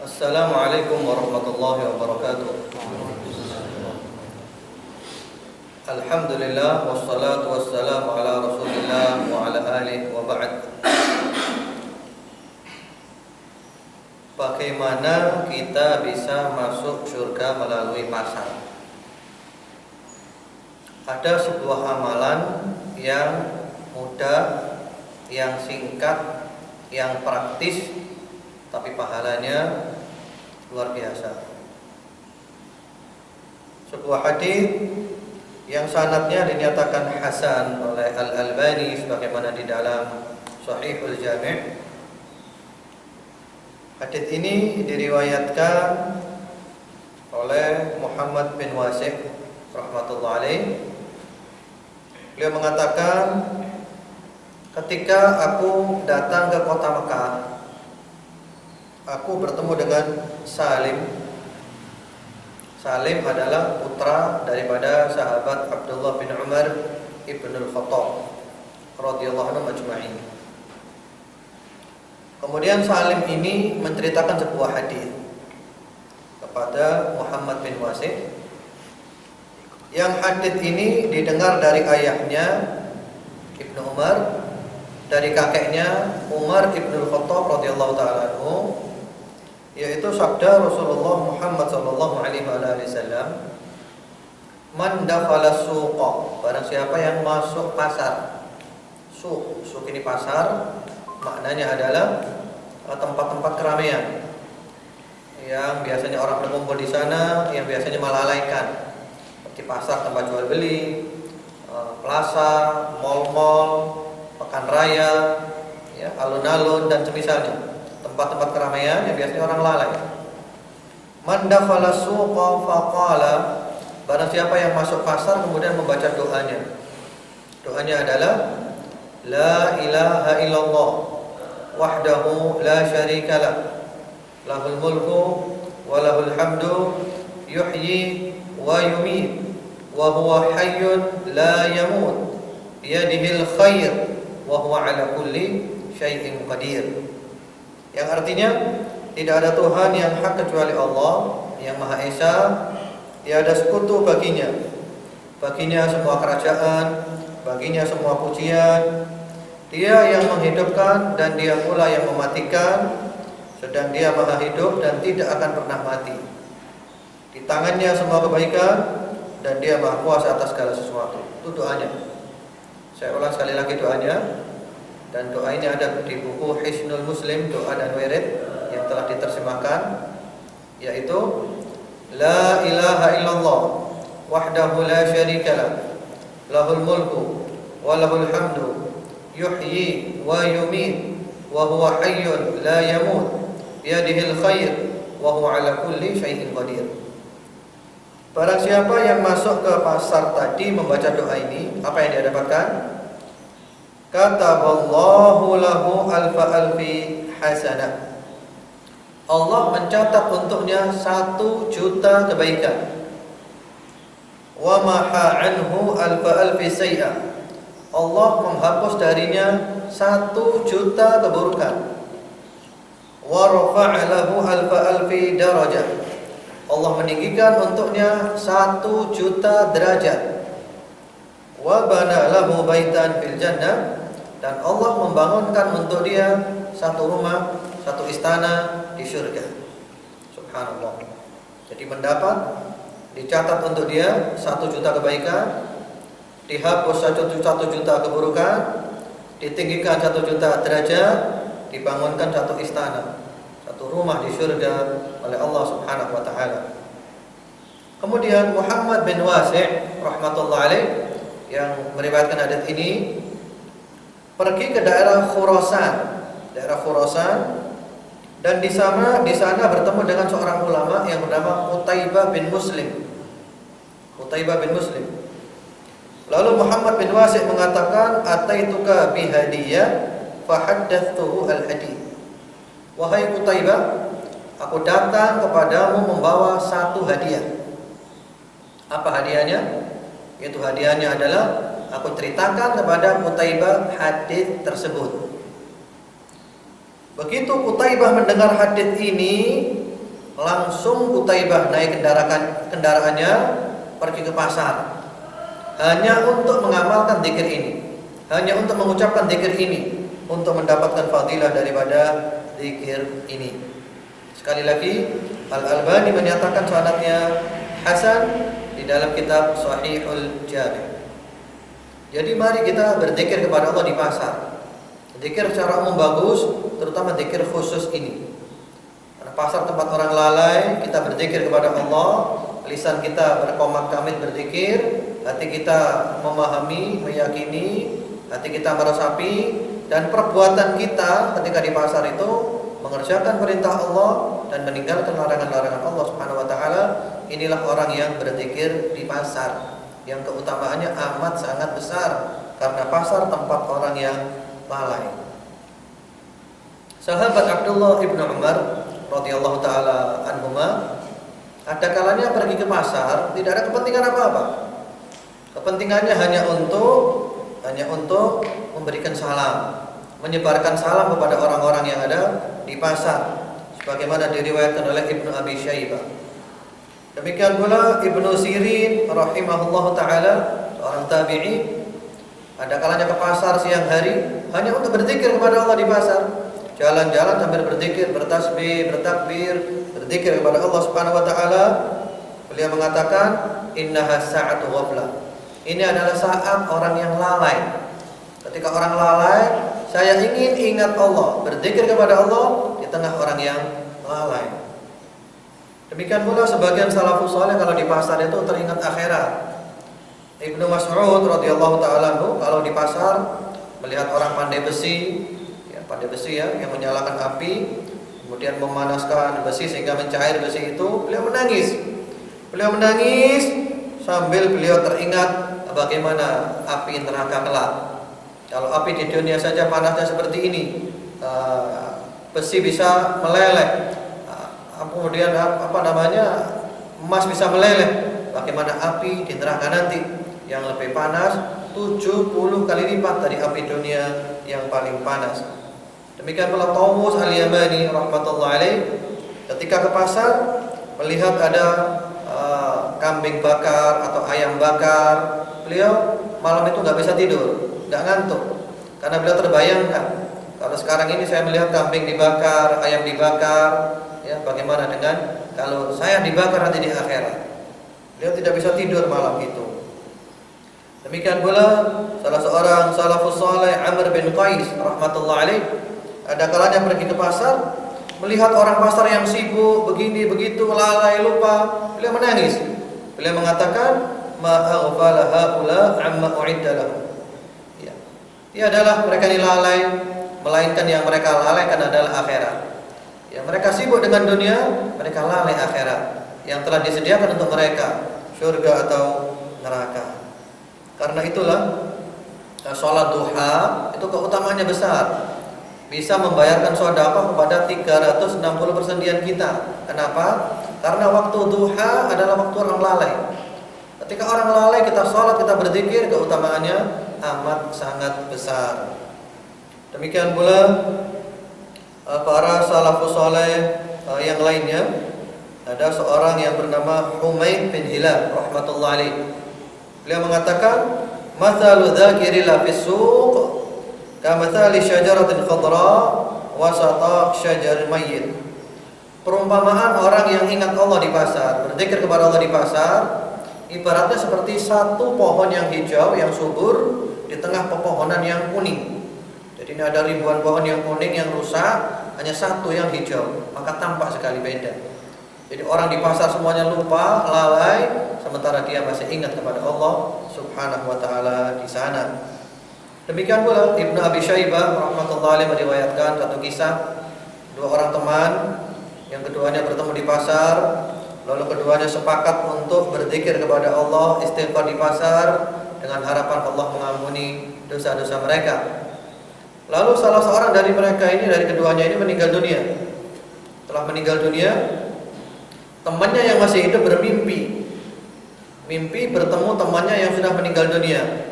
Assalamualaikum warahmatullahi wabarakatuh. Alhamdulillah wassalatu wassalamu ala Rasulillah wa ala alihi wa ba'd. Bagaimana kita bisa masuk surga melalui pasar? Ada sebuah amalan yang mudah, yang singkat, yang praktis, tapi pahalanya luar biasa. Sebuah hadis yang sanadnya dinyatakan hasan oleh Al-Albani sebagaimana di dalam Shahihul Jami'. Hadis ini diriwayatkan oleh Muhammad bin Wasi' rahmatullah alaih. Beliau mengatakan, ketika aku datang ke kota Mekah, aku bertemu dengan Salim. Salim adalah putra daripada sahabat Abdullah bin Umar ibnul Khattab radhiyallahu anhu majma'in. Kemudian Salim ini menceritakan sebuah hadis kepada Muhammad bin Wasi', yang hadis ini didengar dari ayahnya Ibnu Umar, dari kakeknya Umar ibnul Khattab radhiyallahu taala anhu, yaitu sabda Rasulullah Muhammad sallallahu alaihi wasallam, "Man dakhala suqa," barang siapa yang masuk pasar. Suq ini pasar, maknanya adalah tempat-tempat keramaian yang biasanya orang berkumpul di sana, yang biasanya melalaikan, seperti pasar tempat jual beli, plaza, mal-mal, pekan raya, ya, alun-alun dan semisalnya. Tempat-tempat keramaian yang biasanya orang lalai. Man dakhala suqa faqala, barang siapa yang masuk pasar kemudian membaca doanya. Doanya adalah la ilaha illallah wahdahu la syarika lah, lahul mulku wa lahul hamdu yuhyi wa yumiit wa huwa hayyun la yamut biyadihil khair wa huwa ala kulli syai'in qadir. Yang artinya, tidak ada Tuhan yang hak kecuali Allah yang Maha Esa, tiada sekutu baginya. Baginya semua kerajaan, baginya semua pujian. Dia yang menghidupkan dan dia pula yang mematikan, sedang dia Maha hidup dan tidak akan pernah mati. Di tangannya semua kebaikan dan dia Maha kuasa atas segala sesuatu. Itu doanya. Saya ulang sekali lagi doanya. Dan doa ini ada di buku Hisnul Muslim, doa dan wirid yang telah diterjemahkan, yaitu la ilaha illallah wahdahu la syarika lah, lahul mulku wa lahul hamdu yuhyi wa yumiit wa huwa hayyun la yamut biyadihil khair wa huwa ala kulli syai'in qadir. Barang siapa yang masuk ke pasar tadi membaca doa ini, apa yang dia dapatkan? Kataballahu lahu alfa alfi hasanah. Allah mencatat untuknya 1.000.000 kebaikan. Wa maha anhu alfa alfi sayyi'ah. Allah menghapus darinya 1.000.000 keburukan. Wa rafa'a lahu alfa alfi darajah. Allah meninggikan untuknya 1.000.000 derajat. Wa bana lahu baitan fil jannah, dan Allah membangunkan untuk dia satu rumah, satu istana di surga. Subhanallah. Jadi mendapat, dicatat untuk dia 1.000.000 kebaikan, dihapus 1.000.000 keburukan, ditinggikan 1.000.000 derajat, dibangunkan satu istana, satu rumah di surga oleh Allah Subhanahu wa taala. Kemudian Muhammad bin Wasi' rahmatullah alaih yang meriwayatkan hadis ini pergi ke daerah Khurasan, dan di sana bertemu dengan seorang ulama yang bernama Qutaibah bin Muslim. Lalu Muhammad bin Wasi' mengatakan, ataituka bihadiyah fahaddatsuhu al-hadith. Wahai Qutaibah, aku datang kepadamu membawa satu hadiah. Apa hadiahnya? Itu hadiahnya adalah aku ceritakan kepada Qutaibah hadis tersebut. Begitu Qutaibah mendengar hadis ini, langsung Qutaibah naik kendaraannya pergi ke pasar hanya untuk mengamalkan zikir ini, hanya untuk mengucapkan zikir ini, untuk mendapatkan fadilah daripada zikir ini. Sekali lagi, Al-Albani menyatakan sanadnya hasan di dalam kitab Sahihul Jami'. Jadi mari kita berzikir kepada Allah di pasar. Zikir secara umum bagus, terutama zikir khusus ini. Karena pasar tempat orang lalai, kita berzikir kepada Allah, lisan kita berkomak kamit berzikir, hati kita memahami, meyakini, hati kita meresapi, dan perbuatan kita ketika di pasar itu mengerjakan perintah Allah dan meninggalkan larangan-larangan Allah Subhanahu wa taala. Inilah orang yang berzikir di pasar, yang keutamaannya amat sangat besar, karena pasar tempat orang yang lalai. Sahabat Abdullah ibnu Umar radhiyallahu taala anhuma, ada kalanya pergi ke pasar tidak ada kepentingan apa-apa. Kepentingannya hanya untuk memberikan salam, menyebarkan salam kepada orang-orang yang ada di pasar, sebagaimana diriwayatkan oleh Ibnu Abi Syaibah. Demikian pula Ibnu Sirin rahimahullahu taala, seorang tabi'i, ada kalanya ke pasar siang hari hanya untuk berzikir kepada Allah di pasar. Jalan-jalan sambil berzikir, bertasbih, bertakbir, berzikir kepada Allah Subhanahu wa taala. Beliau mengatakan, "Innaha sa'atu ghaflah." Ini adalah saat orang yang lalai. Ketika orang lalai, saya ingin ingat Allah, berzikir kepada Allah di tengah orang yang lalai. Demikian pula sebagian salafus saleh kalau di pasar itu teringat akhirat. Ibnu Mas'ud radhiyallahu taala kalau di pasar melihat orang pandai besi yang menyalakan api, kemudian memanaskan besi sehingga mencair besi itu, beliau menangis. Beliau menangis sambil beliau teringat bagaimana api neraka kelak. Kalau api di dunia saja panasnya seperti ini, besi bisa meleleh, kemudian emas bisa meleleh. Bagaimana api di neraka nanti yang lebih panas 70 kali lipat dari api dunia yang paling panas. Demikian pula Tawus al-Yamani rahmatullahi alaih, ketika ke pasar melihat ada kambing bakar atau ayam bakar, beliau malam itu nggak bisa tidur, nggak ngantuk, karena beliau terbayangkan kalau sekarang ini saya melihat kambing dibakar, ayam dibakar, ya bagaimana dengan kalau saya dibakar nanti di akhirat. Beliau tidak bisa tidur malam itu. Demikian pula salah seorang salafus saleh Amr bin Qais rahmatullahi alaih, ada kalanya pergi ke pasar, melihat orang pasar yang sibuk begini begitu, lalai, lupa, beliau menangis. Beliau mengatakan, "Ma aghfala haula amma u'idda lahum." Ya. Tiadalah mereka ini lalai, melainkan yang mereka lalaikan adalah akhirat. Ya, mereka sibuk dengan dunia, mereka lalai akhirat yang telah disediakan untuk mereka, surga atau neraka. Karena itulah sholat duha itu keutamaannya besar. Bisa membayarkan sedekah kepada 360 persendian kita. Kenapa? Karena waktu duha adalah waktu orang lalai. Ketika orang lalai kita sholat, kita berzikir, keutamaannya amat sangat besar. Demikian pula para salafus saleh yang lainnya. Ada seorang yang bernama Humaid bin Hilal rahmatullahi alaih. Beliau mengatakan, "Mathalu dzakirilla fis suq kamathali syajaratin khadra wasata syajar mayyit." Perumpamaan orang yang ingat Allah di pasar, berzikir kepada Allah di pasar, ibaratnya seperti satu pohon yang hijau yang subur di tengah pepohonan yang kuning. Jadi ini ada ribuan pohon yang kuning yang rusak, hanya satu yang hijau, maka tampak sekali beda. Jadi orang di pasar semuanya lupa, lalai, sementara dia masih ingat kepada Allah Subhanahu wa taala di sana. Demikian pula Ibnu Abi Syaibah rahmatullahi alaih meriwayatkan satu kisah, dua orang teman yang keduanya bertemu di pasar, lalu keduanya sepakat untuk berzikir kepada Allah, istighfar di pasar dengan harapan Allah mengampuni dosa-dosa mereka. Lalu salah seorang dari mereka ini, dari keduanya ini meninggal dunia. Setelah meninggal dunia, temannya yang masih hidup bermimpi, mimpi bertemu temannya yang sudah meninggal dunia.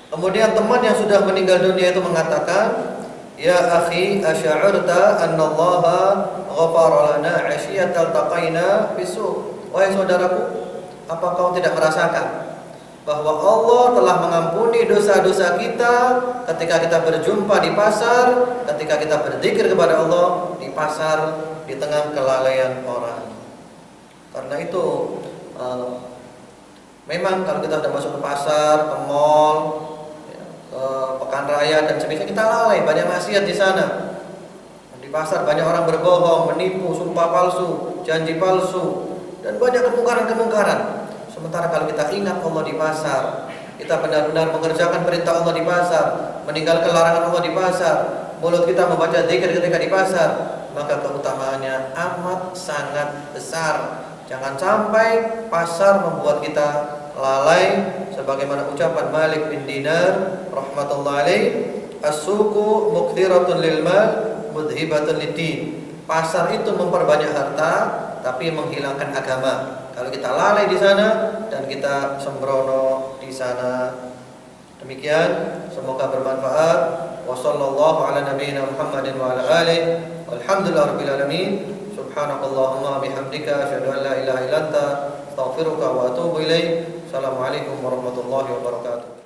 Kemudian teman yang sudah meninggal dunia itu mengatakan, Ya akhi, asy'arta anna Allah ghafara lana 'ashiyatan taqaina bisu. Wahai saudaraku, apa kau tidak merasakan bahwa Allah telah mengampuni dosa-dosa kita ketika kita berjumpa di pasar, ketika kita berzikir kepada Allah di pasar di tengah kelalaian orang. Karena itu memang kalau kita sudah masuk ke pasar, ke mall, ke pekan raya dan sebagainya, kita lalai, banyak maksiat di sana. Di pasar banyak orang berbohong, menipu, sumpah palsu, janji palsu, dan banyak kemungkaran-kemungkaran. Sementara kalau kita ingat Allah di pasar, kita benar-benar mengerjakan perintah Allah di pasar, meninggalkan larangan Allah di pasar, mulut kita membaca zikir ketika di pasar, maka keutamaannya amat sangat besar. Jangan sampai pasar membuat kita lalai, sebagaimana ucapan Malik bin Dinar rahmatullahi alaih, as-suqu mukthiratun lil mal mudhibatun lid-din. Pasar itu memperbanyak harta tapi menghilangkan agama. Kalau kita lalai di sana dan kita sembrono di sana. Demikian, semoga bermanfaat. Wassallallahu ala nabiyyina Muhammadin wa ala alihi. Walhamdulillahirabbil alamin. Subhanakallahumma bihamdika asyhadu an la ilaha illa anta astaghfiruka wa atubu ilaik. Assalamualaikum warahmatullahi wabarakatuh.